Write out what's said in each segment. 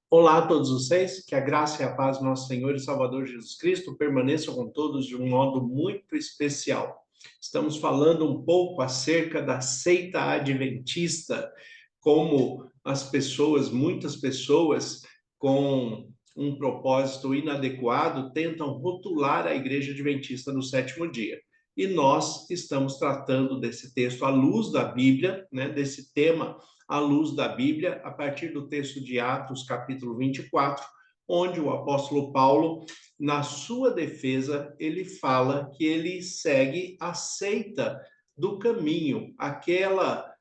Olá a todos vocês, que a graça e a paz do nosso Senhor e Salvador Jesus Cristo permaneçam com todos de um modo muito especial. Estamos falando um pouco acerca da seita adventista, como as pessoas, muitas pessoas com um propósito inadequado tentam rotular a Igreja Adventista no sétimo dia. E nós estamos tratando desse texto à luz da Bíblia, né, desse tema à luz da Bíblia, a partir do texto de Atos, capítulo 24, onde o apóstolo Paulo, na sua defesa, ele fala que ele segue a seita do caminho, aquela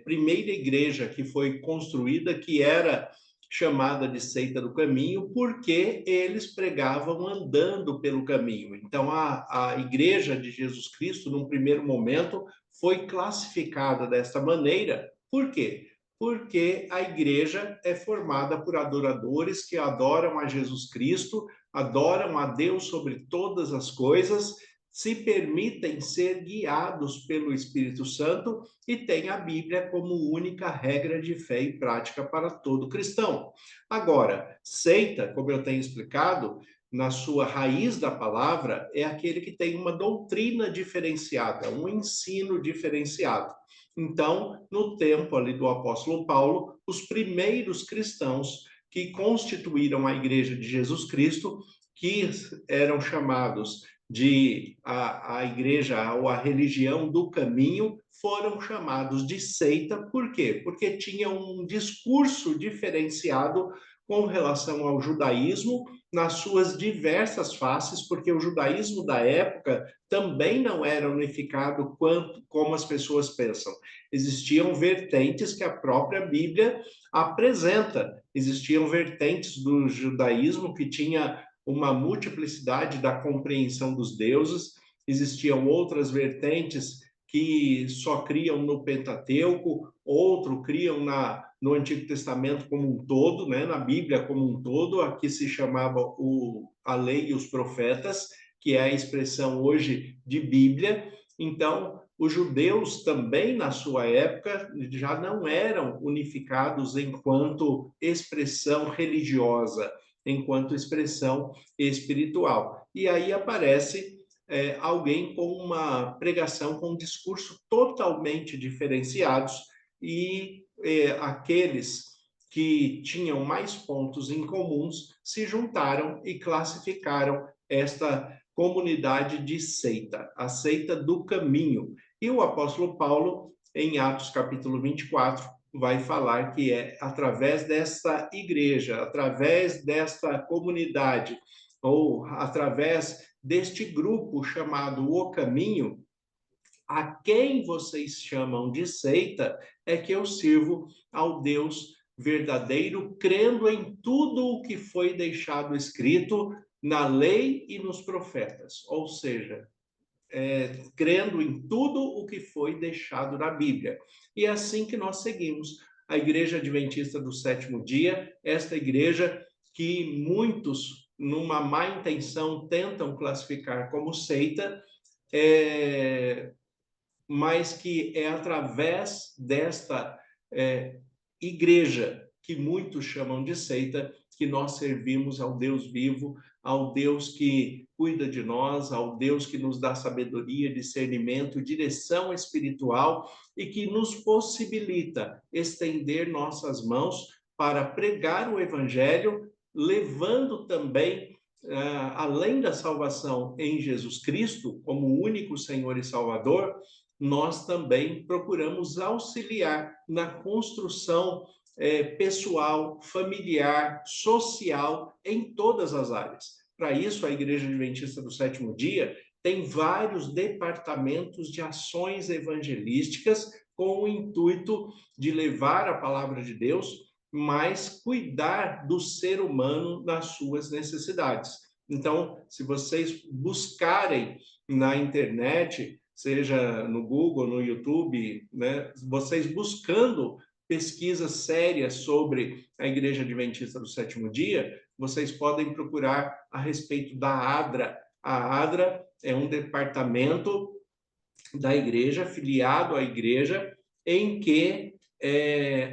primeira igreja que foi construída, que era chamada de seita do caminho, porque eles pregavam andando pelo caminho. Então, a igreja de Jesus Cristo, num primeiro momento, foi classificada desta maneira. Por quê? Porque a igreja é formada por adoradores que adoram a Jesus Cristo, adoram a Deus sobre todas as coisas, se permitem ser guiados pelo Espírito Santo e têm a Bíblia como única regra de fé e prática para todo cristão. Agora, seita, como eu tenho explicado, na sua raiz da palavra, é aquele que tem uma doutrina diferenciada, um ensino diferenciado. Então, no tempo ali do apóstolo Paulo, os primeiros cristãos que constituíram a igreja de Jesus Cristo, que eram chamados de a igreja ou a religião do caminho, foram chamados de seita. Por quê? Porque tinham um discurso diferenciado com relação ao judaísmo nas suas diversas faces, porque o judaísmo da época também não era unificado quanto como as pessoas pensam. Existiam vertentes que a própria Bíblia apresenta. Existiam vertentes do judaísmo que tinha uma multiplicidade da compreensão dos deuses, existiam outras vertentes que só criam no Pentateuco, outro criam no Antigo Testamento como um todo, né, na Bíblia como um todo, aqui se chamava a lei e os profetas, que é a expressão hoje de Bíblia. Então, os judeus também, na sua época, já não eram unificados enquanto expressão religiosa, enquanto expressão espiritual. E aí aparece alguém com uma pregação, com um discurso totalmente diferenciados, e aqueles que tinham mais pontos em comuns se juntaram e classificaram esta comunidade de seita, a seita do caminho. E o apóstolo Paulo, em Atos capítulo 24, vai falar que é através dessa igreja, através desta comunidade, ou através deste grupo chamado O Caminho, a quem vocês chamam de seita, é que eu sirvo ao Deus verdadeiro, crendo em tudo o que foi deixado escrito na lei e nos profetas. Ou seja, crendo em tudo o que foi deixado na Bíblia. E é assim que nós seguimos a Igreja Adventista do Sétimo Dia, esta igreja que muitos, numa má intenção, tentam classificar como seita, é, mas que é através desta igreja, que muitos chamam de seita, que nós servimos ao Deus vivo, ao Deus que cuida de nós, ao Deus que nos dá sabedoria, discernimento, direção espiritual e que nos possibilita estender nossas mãos para pregar o Evangelho, levando também, além da salvação em Jesus Cristo, como único Senhor e Salvador, nós também procuramos auxiliar na construção pessoal, familiar, social, em todas as áreas. Para isso, a Igreja Adventista do Sétimo Dia tem vários departamentos de ações evangelísticas com o intuito de levar a palavra de Deus, mas cuidar do ser humano nas suas necessidades. Então, se vocês buscarem na internet, seja no Google, no YouTube, né, vocês buscando pesquisas sérias sobre a Igreja Adventista do Sétimo Dia, vocês podem procurar a respeito da ADRA. A ADRA é um departamento da igreja, filiado à igreja, em que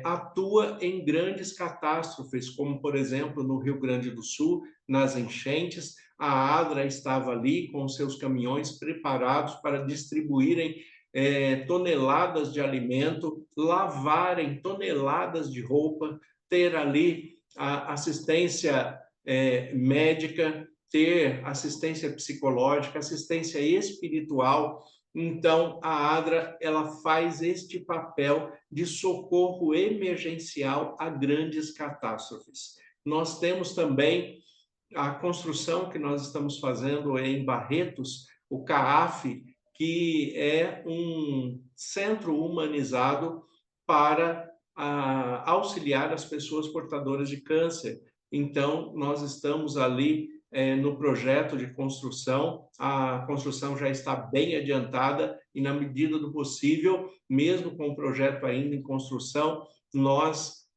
atua em grandes catástrofes, como, por exemplo, no Rio Grande do Sul, nas enchentes. A ADRA estava ali com seus caminhões preparados para distribuírem toneladas de alimento, lavarem toneladas de roupa, ter ali a assistência médica, ter assistência psicológica, assistência espiritual. Então, a ADRA ela faz este papel de socorro emergencial a grandes catástrofes. Nós temos também a construção que nós estamos fazendo em Barretos, o CAAF, que é um centro humanizado para auxiliar as pessoas portadoras de câncer. Então, nós estamos ali no projeto de construção, a construção já está bem adiantada e, na medida do possível, mesmo com o projeto ainda em construção, nós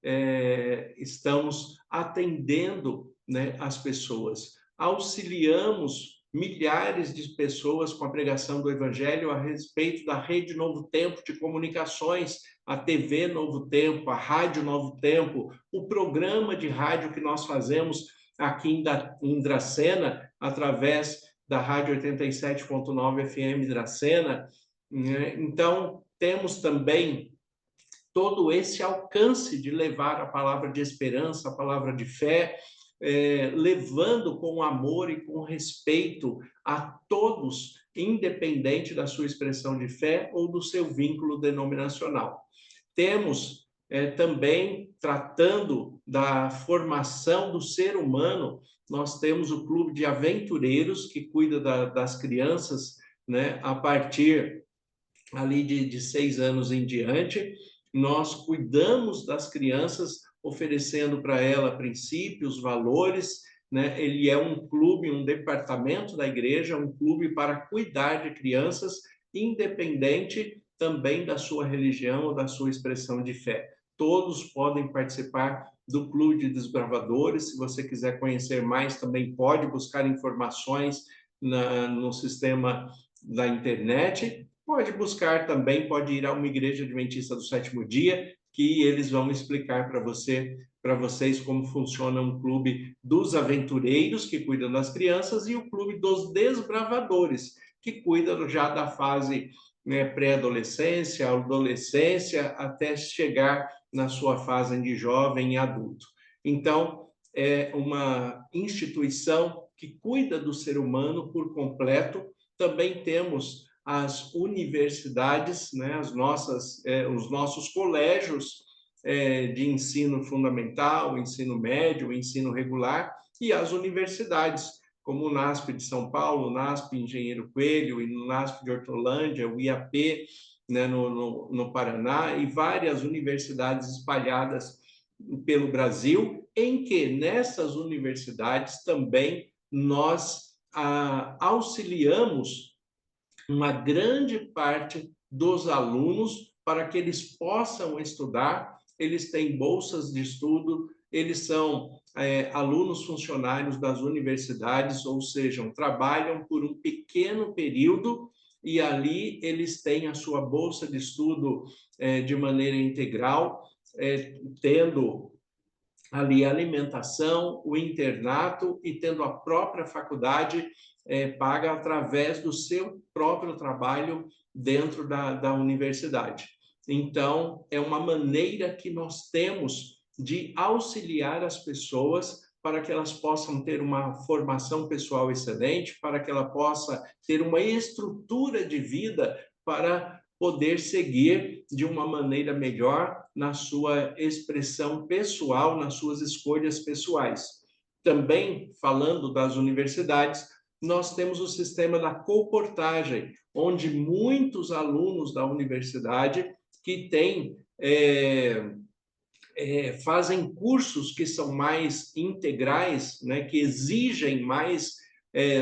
estamos atendendo, né, as pessoas. Auxiliamos milhares de pessoas com a pregação do Evangelho a respeito da Rede Novo Tempo de comunicações, a TV Novo Tempo, a Rádio Novo Tempo, o programa de rádio que nós fazemos aqui em Dracena, através da Rádio 87.9 FM Dracena. Então, temos também todo esse alcance de levar a palavra de esperança, a palavra de fé, levando com amor e com respeito a todos, independente da sua expressão de fé ou do seu vínculo denominacional. Temos também, tratando da formação do ser humano, nós temos o Clube de Aventureiros, que cuida das crianças, né, a partir ali de 6 anos em diante. Nós cuidamos das crianças, oferecendo para ela princípios, valores, né? Ele é um clube, um departamento da igreja, um clube para cuidar de crianças, independente também da sua religião ou da sua expressão de fé. Todos podem participar do Clube de Desbravadores. Se você quiser conhecer mais, também pode buscar informações no sistema da internet. Pode buscar também, pode ir a uma igreja adventista do sétimo dia, que eles vão explicar para vocês como funciona um clube dos aventureiros, que cuidam das crianças, e o clube dos desbravadores, que cuida já da fase, né, pré-adolescência, adolescência, até chegar na sua fase de jovem e adulto. Então, é uma instituição que cuida do ser humano por completo. Também temos as universidades, né, os nossos colégios de ensino fundamental, ensino médio, ensino regular, e as universidades, como o NASP de São Paulo, o NASP Engenheiro Coelho, e o NASP de Hortolândia, o IAP, né, no Paraná, e várias universidades espalhadas pelo Brasil, em que nessas universidades também nós auxiliamos uma grande parte dos alunos para que eles possam estudar. Eles têm bolsas de estudo, eles são alunos funcionários das universidades, ou seja, trabalham por um pequeno período e ali eles têm a sua bolsa de estudo de maneira integral, tendo ali a alimentação, o internato e tendo a própria faculdade paga através do seu próprio trabalho dentro da universidade. Então, é uma maneira que nós temos de auxiliar as pessoas para que elas possam ter uma formação pessoal excelente, para que ela possa ter uma estrutura de vida para poder seguir de uma maneira melhor na sua expressão pessoal, nas suas escolhas pessoais. Também, falando das universidades, nós temos o sistema da colportagem, onde muitos alunos da universidade que têm fazem cursos que são mais integrais, né, que exigem mais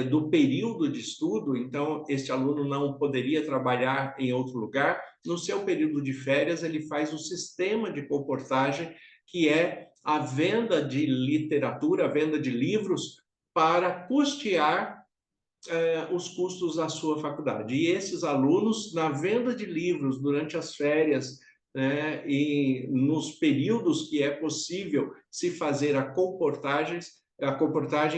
do período de estudo. Então, este aluno não poderia trabalhar em outro lugar. No seu período de férias, ele faz o sistema de colportagem, que é a venda de literatura, a venda de livros, para custear os custos da sua faculdade. E esses alunos, na venda de livros durante as férias, né? E nos períodos que é possível se fazer a comportagem,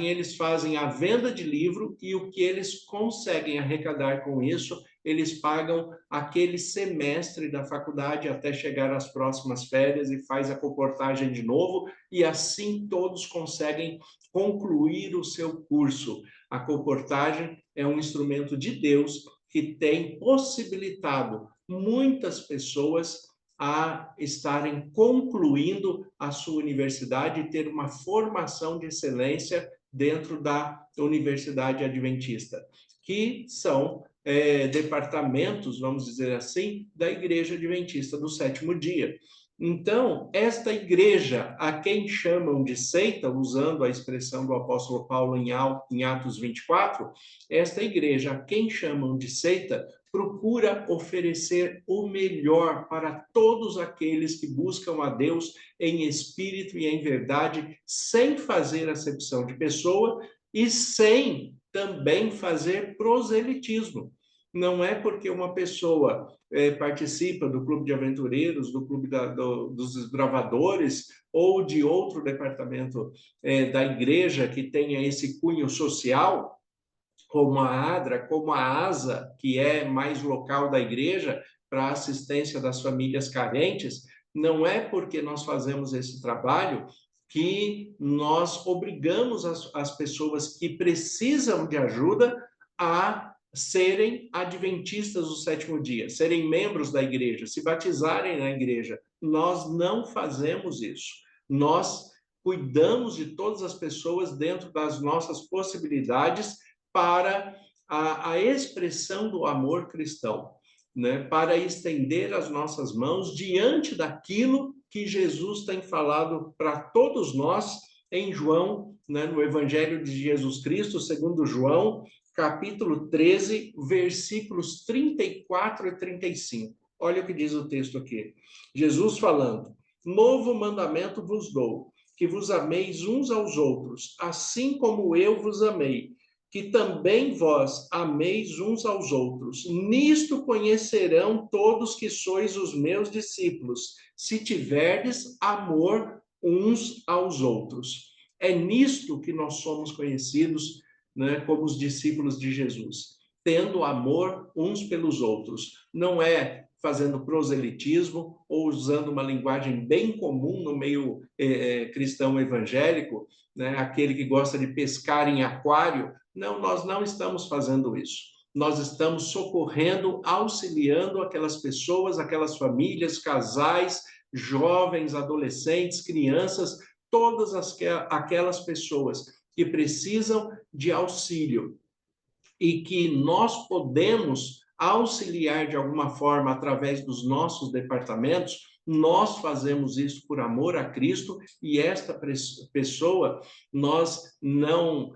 eles fazem a venda de livro e o que eles conseguem arrecadar com isso, eles pagam aquele semestre da faculdade até chegar às próximas férias e faz a comportagem de novo, e assim todos conseguem concluir o seu curso. A comportagem é um instrumento de Deus que tem possibilitado muitas pessoas a estarem concluindo a sua universidade e ter uma formação de excelência dentro da Universidade Adventista, que são departamentos, vamos dizer assim, da Igreja Adventista do Sétimo Dia. Então, esta igreja, a quem chamam de seita, usando a expressão do apóstolo Paulo em Atos 24, esta igreja, a quem chamam de seita, procura oferecer o melhor para todos aqueles que buscam a Deus em espírito e em verdade, sem fazer acepção de pessoa e sem também fazer proselitismo. Não é porque uma pessoa participa do clube de aventureiros, do clube dos desbravadores ou de outro departamento da igreja que tenha esse cunho social, como a ADRA, como a ASA, que é mais local da igreja para a assistência das famílias carentes, não é porque nós fazemos esse trabalho que nós obrigamos as pessoas que precisam de ajuda a serem adventistas do sétimo dia, serem membros da igreja, se batizarem na igreja. Nós não fazemos isso. Nós cuidamos de todas as pessoas dentro das nossas possibilidades para a expressão do amor cristão, né? Para estender as nossas mãos diante daquilo que Jesus tem falado para todos nós em João, né? No Evangelho de Jesus Cristo, segundo João, capítulo 13, versículos 34 e 35. Olha o que diz o texto aqui. Jesus falando: novo mandamento vos dou, que vos ameis uns aos outros, assim como eu vos amei, que também vós ameis uns aos outros. Nisto conhecerão todos que sois os meus discípulos, se tiverdes amor uns aos outros. É nisto que nós somos conhecidos, né, como os discípulos de Jesus, tendo amor uns pelos outros. Não é fazendo proselitismo ou usando uma linguagem bem comum no meio cristão evangélico, né, aquele que gosta de pescar em aquário. Não, nós não estamos fazendo isso. Nós estamos socorrendo, auxiliando aquelas pessoas, aquelas famílias, casais, jovens, adolescentes, crianças, todas aquelas pessoas que precisam de auxílio e que nós podemos auxiliar de alguma forma através dos nossos departamentos. Nós fazemos isso por amor a Cristo, e esta pessoa, nós não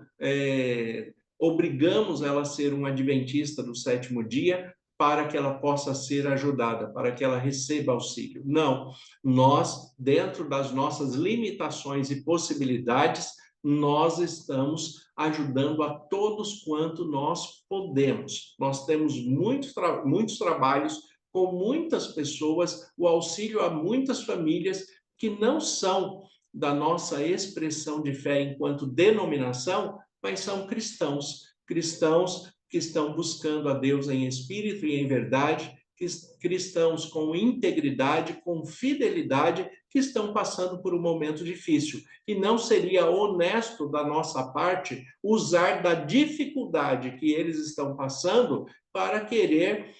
obrigamos ela a ser um adventista do sétimo dia para que ela possa ser ajudada, para que ela receba auxílio. Não, nós, dentro das nossas limitações e possibilidades, nós estamos ajudando a todos quanto nós podemos. Nós temos muitos trabalhos com muitas pessoas, o auxílio a muitas famílias que não são da nossa expressão de fé enquanto denominação, mas são cristãos que estão buscando a Deus em espírito e em verdade, cristãos com integridade, com fidelidade, que estão passando por um momento difícil. E não seria honesto da nossa parte usar da dificuldade que eles estão passando para querer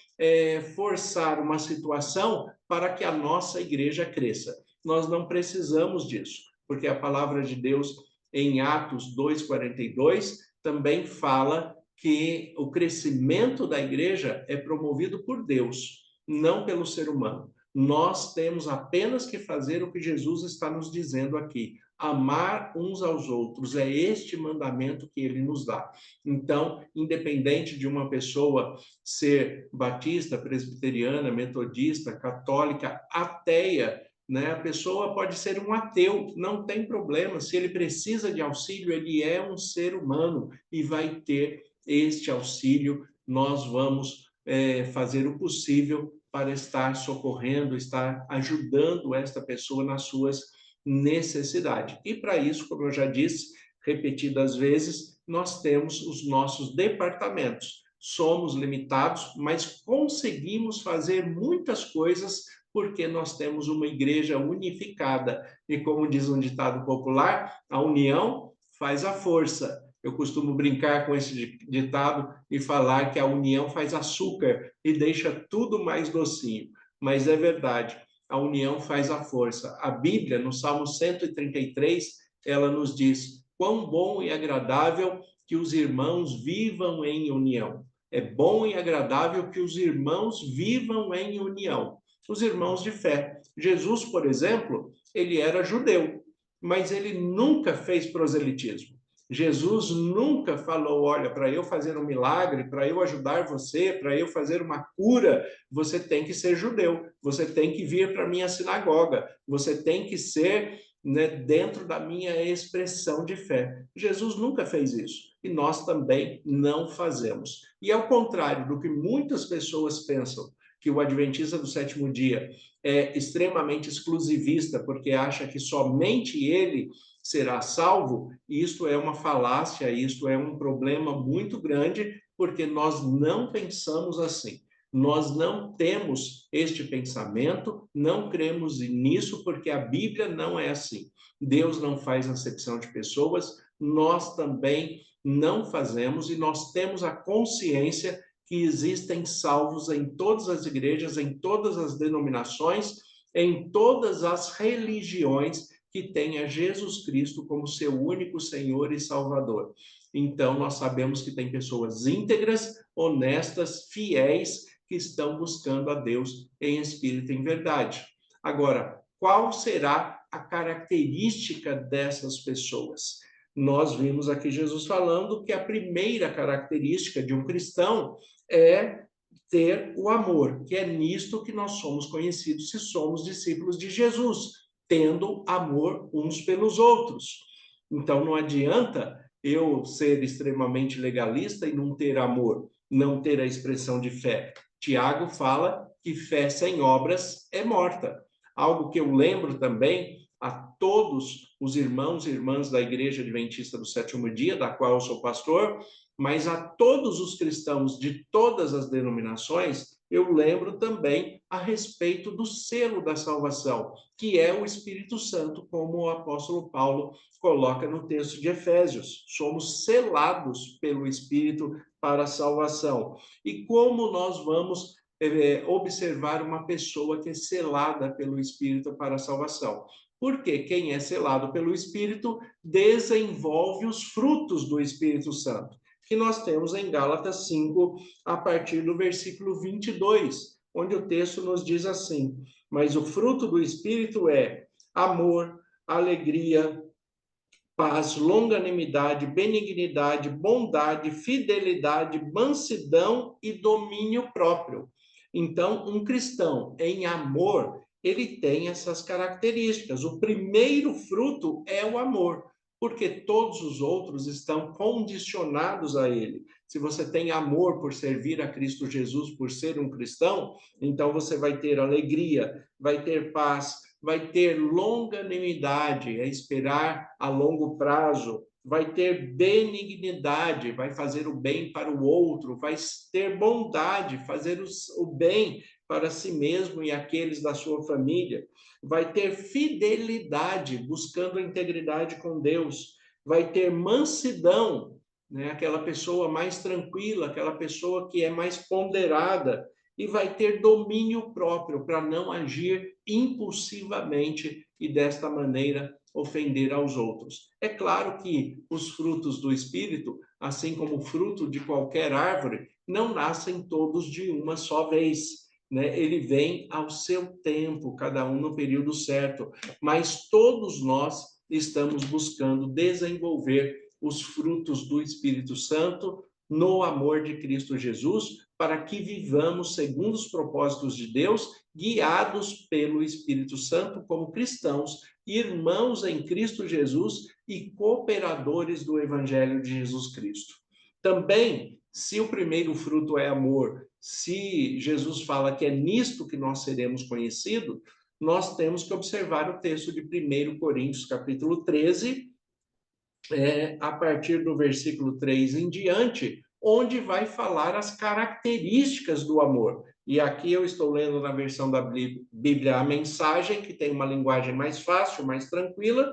forçar uma situação para que a nossa igreja cresça. Nós não precisamos disso, porque a palavra de Deus em Atos 2:42 também fala que o crescimento da igreja é promovido por Deus, não pelo ser humano. Nós temos apenas que fazer o que Jesus está nos dizendo aqui: amar uns aos outros. É este mandamento que ele nos dá. Então, independente de uma pessoa ser batista, presbiteriana, metodista, católica, ateia, né? A pessoa pode ser um ateu, não tem problema. Se ele precisa de auxílio, ele é um ser humano e vai ter este auxílio. Nós vamos fazer o possível para estar socorrendo, estar ajudando esta pessoa nas suas necessidades. E para isso, como eu já disse repetidas vezes, nós temos os nossos departamentos. Somos limitados, mas conseguimos fazer muitas coisas porque nós temos uma igreja unificada. E como diz um ditado popular, a união faz a força. Eu costumo brincar com esse ditado e falar que a união faz açúcar e deixa tudo mais docinho. Mas é verdade, a união faz a força. A Bíblia, no Salmo 133, ela nos diz: quão bom e agradável que os irmãos vivam em união. É bom e agradável que os irmãos vivam em união. Os irmãos de fé. Jesus, por exemplo, ele era judeu, mas ele nunca fez proselitismo. Jesus nunca falou: olha, para eu fazer um milagre, para eu ajudar você, para eu fazer uma cura, você tem que ser judeu, você tem que vir para a minha sinagoga, você tem que ser, né, dentro da minha expressão de fé. Jesus nunca fez isso e nós também não fazemos. E ao contrário do que muitas pessoas pensam, que o adventista do sétimo dia é extremamente exclusivista, porque acha que somente ele será salvo, isto é uma falácia, isto é um problema muito grande, porque nós não pensamos assim. Nós não temos este pensamento, não cremos nisso, porque a Bíblia não é assim. Deus não faz acepção de pessoas, nós também não fazemos, e nós temos a consciência que existem salvos em todas as igrejas, em todas as denominações, em todas as religiões que têm a Jesus Cristo como seu único Senhor e Salvador. Então, nós sabemos que tem pessoas íntegras, honestas, fiéis, que estão buscando a Deus em espírito e em verdade. Agora, qual será a característica dessas pessoas? Nós vimos aqui Jesus falando que a primeira característica de um cristão é ter o amor, que é nisto que nós somos conhecidos se somos discípulos de Jesus, tendo amor uns pelos outros. Então, não adianta eu ser extremamente legalista e não ter amor, não ter a expressão de fé. Tiago fala que fé sem obras é morta. Algo que eu lembro também a todos os irmãos e irmãs da Igreja Adventista do Sétimo Dia, da qual eu sou pastor, mas a todos os cristãos de todas as denominações, eu lembro também a respeito do selo da salvação, que é o Espírito Santo, como o apóstolo Paulo coloca no texto de Efésios. Somos selados pelo Espírito para a salvação. E como nós vamos observar uma pessoa que é selada pelo Espírito para a salvação? Porque quem é selado pelo Espírito desenvolve os frutos do Espírito Santo, que nós temos em Gálatas 5, a partir do versículo 22, onde o texto nos diz assim: mas o fruto do Espírito é amor, alegria, paz, longanimidade, benignidade, bondade, fidelidade, mansidão e domínio próprio. Então, um cristão em amor, ele tem essas características. O primeiro fruto é o amor, porque todos os outros estão condicionados a ele. Se você tem amor por servir a Cristo Jesus, por ser um cristão, então você vai ter alegria, vai ter paz, vai ter longanimidade, é esperar a longo prazo, vai ter benignidade, vai fazer o bem para o outro, vai ter bondade, fazer o bem para si mesmo e aqueles da sua família, vai ter fidelidade, buscando a integridade com Deus, vai ter mansidão, né? Aquela pessoa mais tranquila, aquela pessoa que é mais ponderada, e vai ter domínio próprio para não agir impulsivamente e desta maneira ofender aos outros. É claro que os frutos do Espírito, assim como o fruto de qualquer árvore, não nascem todos de uma só vez, né? Ele vem ao seu tempo, cada um no período certo, mas todos nós estamos buscando desenvolver os frutos do Espírito Santo no amor de Cristo Jesus, para que vivamos segundo os propósitos de Deus, guiados pelo Espírito Santo como cristãos, irmãos em Cristo Jesus e cooperadores do Evangelho de Jesus Cristo. Também, se o primeiro fruto é amor Se Jesus fala que é nisto que nós seremos conhecidos, nós temos que observar o texto de 1 Coríntios, capítulo 13, a partir do versículo 3 em diante, onde vai falar as características do amor. E aqui eu estou lendo na versão da Bíblia a Mensagem, que tem uma linguagem mais fácil, mais tranquila,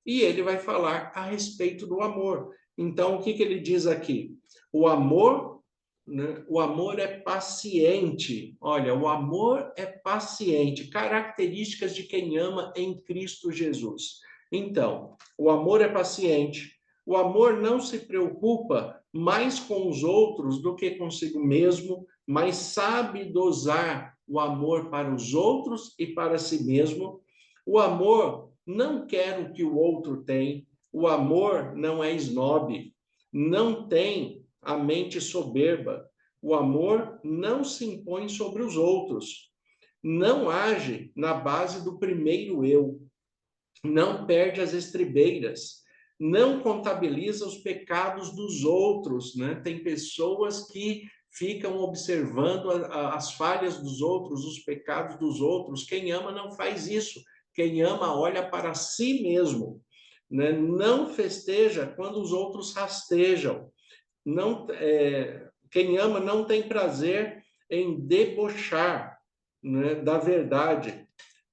e ele vai falar a respeito do amor. Então, o que ele diz aqui? O amor, né? O amor é paciente. Olha, o amor é paciente. Características de quem ama em Cristo Jesus. Então, o amor é paciente. O amor não se preocupa mais com os outros do que consigo mesmo, mas sabe dosar o amor para os outros e para si mesmo. O amor não quer o que o outro tem. O amor não é esnobe, não tem a mente soberba. O amor não se impõe sobre os outros, não age na base do primeiro eu, não perde as estribeiras, não contabiliza os pecados dos outros, né? Tem pessoas que ficam observando as falhas dos outros, os pecados dos outros. Quem ama não faz isso. Quem ama olha para si mesmo, né? Não festeja quando os outros rastejam. Não, quem ama não tem prazer em debochar, né, da verdade.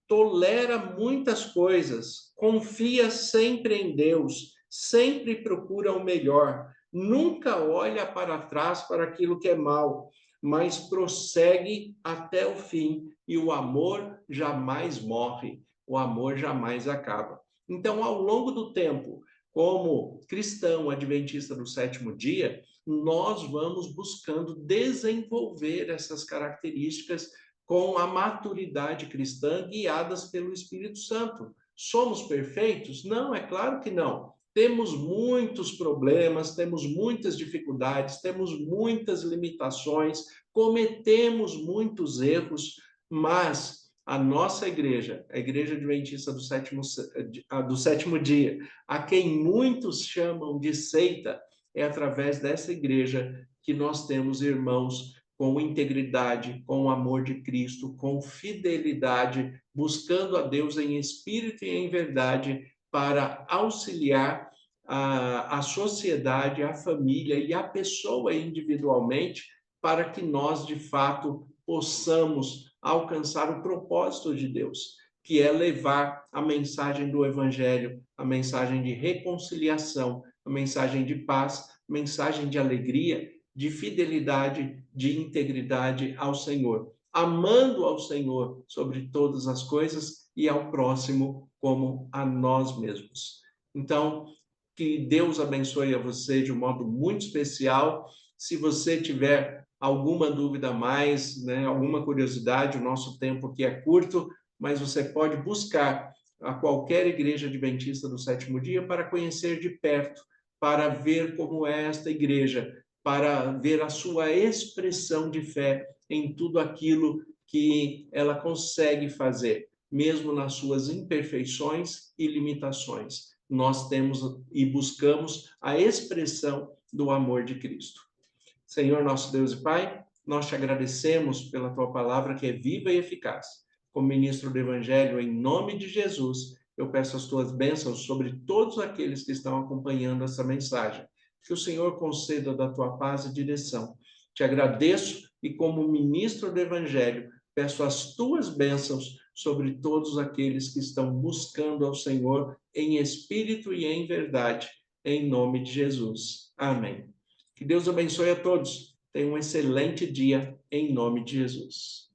Tolera muitas coisas, confia sempre em Deus, sempre procura o melhor, nunca olha para trás para aquilo que é mal, mas prossegue até o fim, e o amor jamais morre, o amor jamais acaba. Então, ao longo do tempo, como cristão adventista do sétimo dia, nós vamos buscando desenvolver essas características com a maturidade cristã, guiadas pelo Espírito Santo. Somos perfeitos? Não, é claro que não. Temos muitos problemas, temos muitas dificuldades, temos muitas limitações, cometemos muitos erros, mas a nossa igreja, a Igreja Adventista do sétimo dia, a quem muitos chamam de seita, é através dessa igreja que nós temos irmãos com integridade, com o amor de Cristo, com fidelidade, buscando a Deus em espírito e em verdade, para auxiliar a sociedade, a família e a pessoa individualmente, para que nós, de fato, possamos alcançar o propósito de Deus, que é levar a mensagem do Evangelho, a mensagem de reconciliação, a mensagem de paz, a mensagem de alegria, de fidelidade, de integridade ao Senhor, amando ao Senhor sobre todas as coisas e ao próximo como a nós mesmos. Então, que Deus abençoe a você de um modo muito especial. Se você tiver alguma dúvida a mais, né, alguma curiosidade, o nosso tempo aqui é curto, mas você pode buscar a qualquer igreja adventista do sétimo dia para conhecer de perto, para ver como é esta igreja, para ver a sua expressão de fé em tudo aquilo que ela consegue fazer, mesmo nas suas imperfeições e limitações. Nós temos e buscamos a expressão do amor de Cristo. Senhor, nosso Deus e Pai, nós te agradecemos pela tua palavra que é viva e eficaz. Como ministro do Evangelho, em nome de Jesus, eu peço as tuas bênçãos sobre todos aqueles que estão acompanhando essa mensagem. Que o Senhor conceda da tua paz e direção. Te agradeço e, como ministro do Evangelho, peço as tuas bênçãos sobre todos aqueles que estão buscando ao Senhor em espírito e em verdade, em nome de Jesus. Amém. Que Deus abençoe a todos. Tenha um excelente dia, em nome de Jesus.